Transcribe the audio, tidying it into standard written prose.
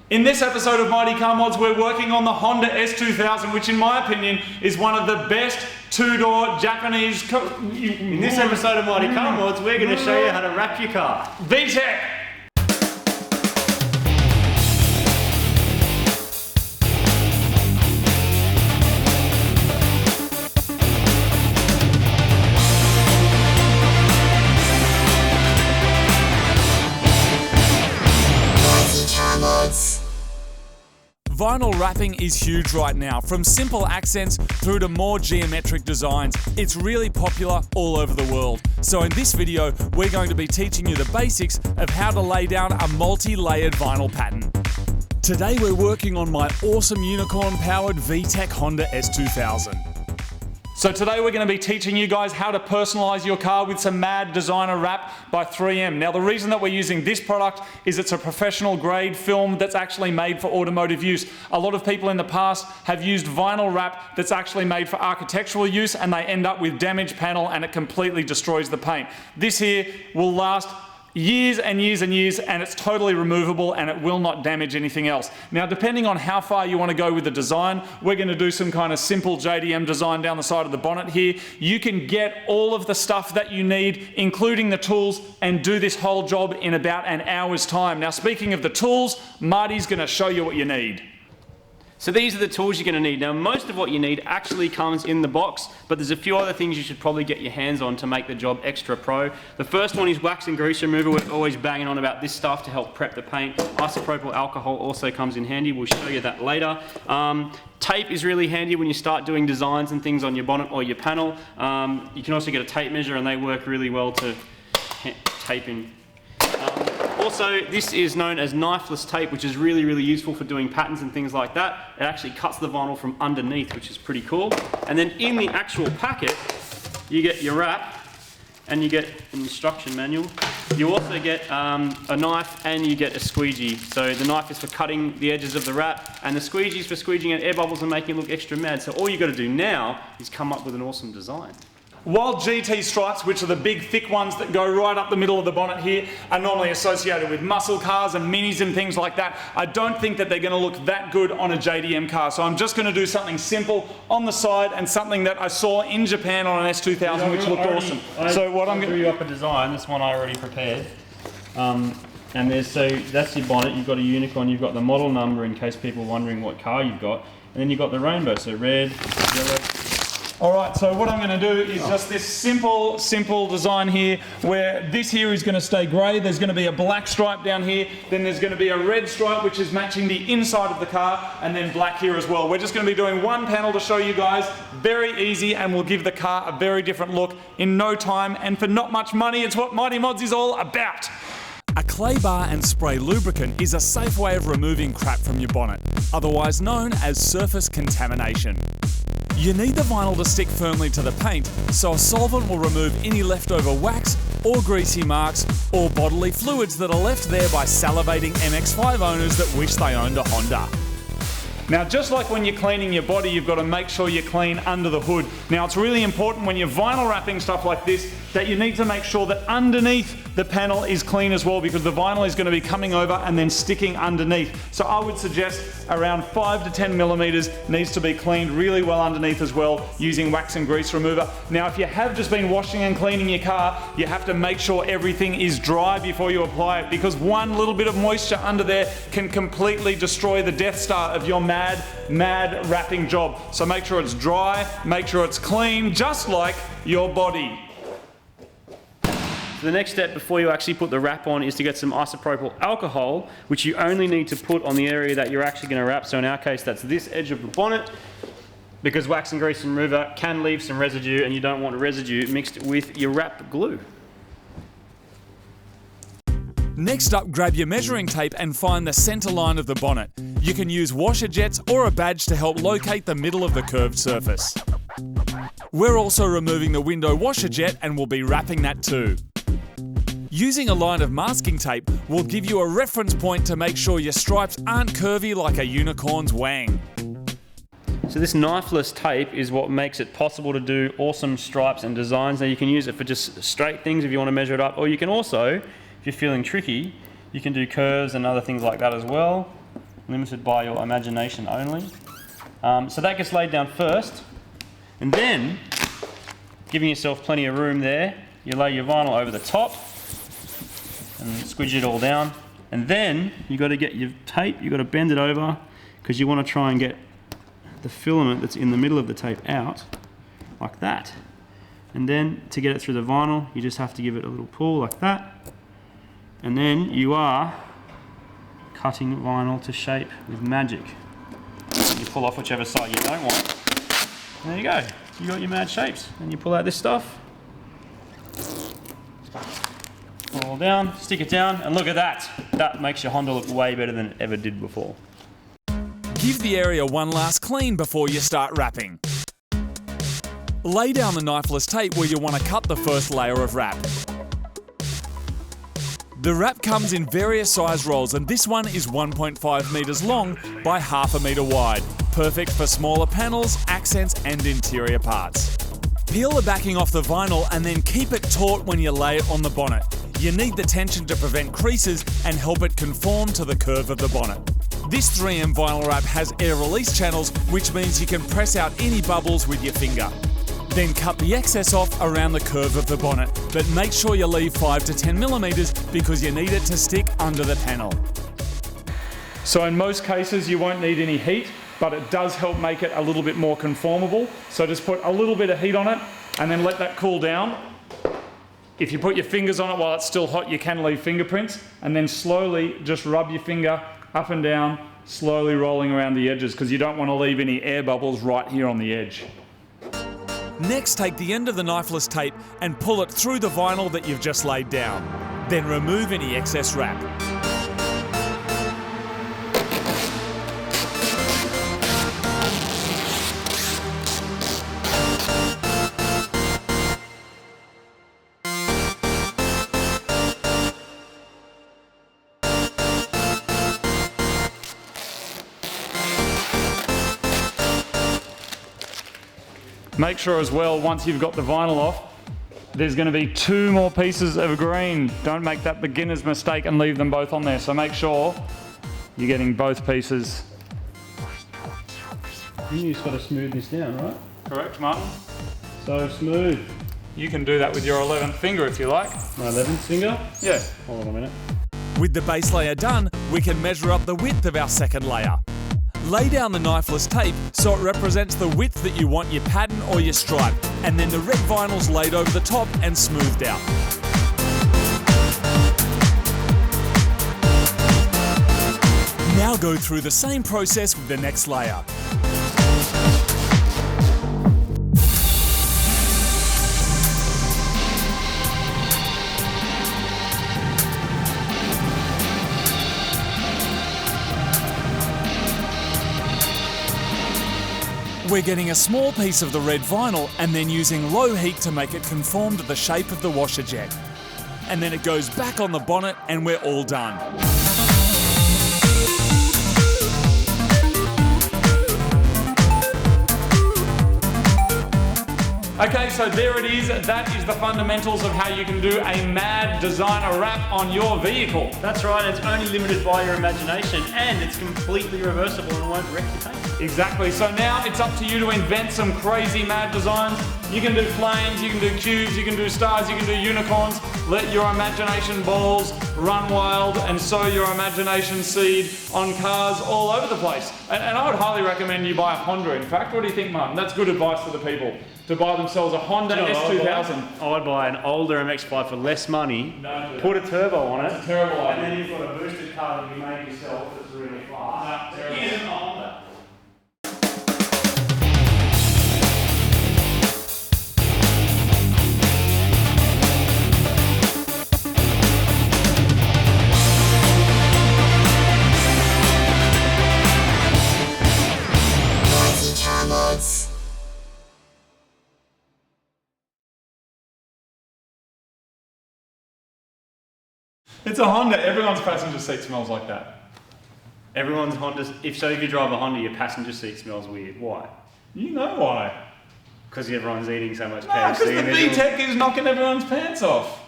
In this episode of Mighty Car Mods, we're working on the Honda S2000, which in my opinion is one of the best two-door Japanese... In this episode of Mighty Car Mods, we're going to show you how to wrap your car. VTEC! Vinyl wrapping is huge right now, from simple accents through to more geometric designs. It's really popular all over the world. So in this video, we're going to be teaching you the basics of how to lay down a multi-layered vinyl pattern. Today we're working on my awesome unicorn-powered VTEC Honda S2000. So today we're going to be teaching you guys how to personalize your car with some mad designer wrap by 3M. Now the reason that we're using this product is it's a professional grade film that's actually made for automotive use. A lot of people in the past have used vinyl wrap that's actually made for architectural use, and they end up with damaged panel and it completely destroys the paint. This here will last years and years and years, and it's totally removable and it will not damage anything else. Now depending on how far you want to go with the design, we're going to do some kind of simple JDM design down the side of the bonnet here. You can get all of the stuff that you need, including the tools, and do this whole job in about an hour's time. Now speaking of the tools, Marty's going to show you what you need. So these are the tools you're going to need. Now most of what you need actually comes in the box, but there's a few other things you should probably get your hands on to make the job extra pro. The first one is wax and grease remover. We're always banging on about this stuff to help prep the paint. Isopropyl alcohol also comes in handy. We'll show you that later. Tape is really handy when you start doing designs and things on your bonnet or your panel. You can also get a tape measure, and they work really well to tape in. Also, this is known as knifeless tape, which is really, really useful for doing patterns and things like that. It actually cuts the vinyl from underneath, which is pretty cool. And then in the actual packet, you get your wrap, and you get an instruction manual. You also get a knife, and you get a squeegee. So the knife is for cutting the edges of the wrap, and the squeegee is for squeegeeing out air bubbles and making it look extra mad. So all you got to do now is come up with an awesome design. While GT stripes, which are the big thick ones that go right up the middle of the bonnet here, are normally associated with muscle cars and minis and things like that, I don't think that they're going to look that good on a JDM car. So I'm just going to do something simple on the side and something that I saw in Japan on an S2000, which looked awesome. So what I'm going to drew you up a design. This one I already prepared. And so that's your bonnet. You've got a unicorn. You've got the model number in case people are wondering what car you've got, and then you've got the rainbow. So red, yellow. Alright, so what I'm going to do is just this simple design here, where this here is going to stay grey. There's going to be a black stripe down here, then there's going to be a red stripe which is matching the inside of the car, and then black here as well. We're just going to be doing one panel to show you guys. Very easy, and will give the car a very different look in no time, and for not much money. It's what Mighty Mods is all about. A clay bar and spray lubricant is a safe way of removing crap from your bonnet, otherwise known as surface contamination. You need the vinyl to stick firmly to the paint, so a solvent will remove any leftover wax or greasy marks or bodily fluids that are left there by salivating MX-5 owners that wish they owned a Honda. Now just like when you're cleaning your body, you've got to make sure you clean under the hood. Now it's really important when you're vinyl wrapping stuff like this that you need to make sure that underneath the panel is clean as well, because the vinyl is going to be coming over and then sticking underneath. So I would suggest around 5 to 10 millimeters needs to be cleaned really well underneath as well, using wax and grease remover. Now if you have just been washing and cleaning your car, you have to make sure everything is dry before you apply it, because one little bit of moisture under there can completely destroy the Death Star of your mad wrapping job. So make sure it's dry, make sure it's clean, just like your body. So the next step before you actually put the wrap on is to get some isopropyl alcohol, which you only need to put on the area that you're actually going to wrap. So in our case, that's this edge of the bonnet, because wax and grease remover can leave some residue, and you don't want residue mixed with your wrap glue. Next up, grab your measuring tape and find the center line of the bonnet. You can use washer jets or a badge to help locate the middle of the curved surface. We're also removing the window washer jet, and we'll be wrapping that too. Using a line of masking tape will give you a reference point to make sure your stripes aren't curvy like a unicorn's wang. So this knifeless tape is what makes it possible to do awesome stripes and designs. Now you can use it for just straight things if you want to measure it up, or you can also, if you're feeling tricky, you can do curves and other things like that as well. limited by your imagination only. So that gets laid down first, and then, giving yourself plenty of room there, you lay your vinyl over the top and squidge it all down. And then you've got to get your tape, you've got to bend it over, because you want to try and get the filament that's in the middle of the tape out, like that. And then to get it through the vinyl, you just have to give it a little pull like that. And then you are cutting vinyl to shape with magic. You pull off whichever side you don't want. And there you go. You got your mad shapes. And you pull out this stuff. Pull it all down, stick it down, and look at that. That makes your Honda look way better than it ever did before. Give the area one last clean before you start wrapping. Lay down the knifeless tape where you want to cut the first layer of wrap. The wrap comes in various size rolls, and this one is 1.5 metres long by ½ metre wide. Perfect for smaller panels, accents and interior parts. Peel the backing off the vinyl and then keep it taut when you lay it on the bonnet. You need the tension to prevent creases and help it conform to the curve of the bonnet. This 3M vinyl wrap has air release channels, which means you can press out any bubbles with your finger. Then cut the excess off around the curve of the bonnet, but make sure you leave 5 to 10 millimetres because you need it to stick under the panel. So in most cases you won't need any heat, but it does help make it a little bit more conformable. So just put a little bit of heat on it and then let that cool down. If you put your fingers on it while it's still hot, you can leave fingerprints, and then slowly just rub your finger up and down, slowly rolling around the edges, because you don't want to leave any air bubbles right here on the edge. Next, take the end of the knifeless tape and pull it through the vinyl that you've just laid down. Then remove any excess wrap. Make sure as well, once you've got the vinyl off, there's going to be 2 more pieces of green. Don't make that beginner's mistake and leave them both on there. So make sure you're getting both pieces. You just got to smooth this down, right? Correct, Martin? So smooth. You can do that with your 11th finger if you like. My 11th finger? Yeah. Hold on a minute. With the base layer done, we can measure up the width of our second layer. Lay down the knifeless tape so it represents the width that you want your pattern or your stripe, and then the red vinyl's laid over the top and smoothed out. Now go through the same process with the next layer. We're getting a small piece of the red vinyl and then using low heat to make it conform to the shape of the washer jet. And then it goes back on the bonnet and we're all done. Okay, so there it is. That is the fundamentals of how you can do a mad designer wrap on your vehicle. That's right, it's only limited by your imagination, and it's completely reversible and won't wreck your paint. Exactly, so now it's up to you to invent some crazy mad designs. You can do flames, you can do cubes, you can do stars, you can do unicorns. Let your imagination balls run wild and sow your imagination seed on cars all over the place. And I would highly recommend you buy a Honda. In fact, what do you think, Martin? That's good advice for the people. To buy themselves a Honda S2000. I'd buy an older MX-5 for less money, put a turbo on it, That's a terrible idea. and then you've got a boosted car that you make yourself that's really fast. Terrible. It isn't a Honda. It's a Honda. Everyone's passenger seat smells like that. Everyone's Honda. If you drive a Honda, your passenger seat smells weird. Why? You know why. Because everyone's eating so much No, because KFC. the VTEC is knocking everyone's pants off.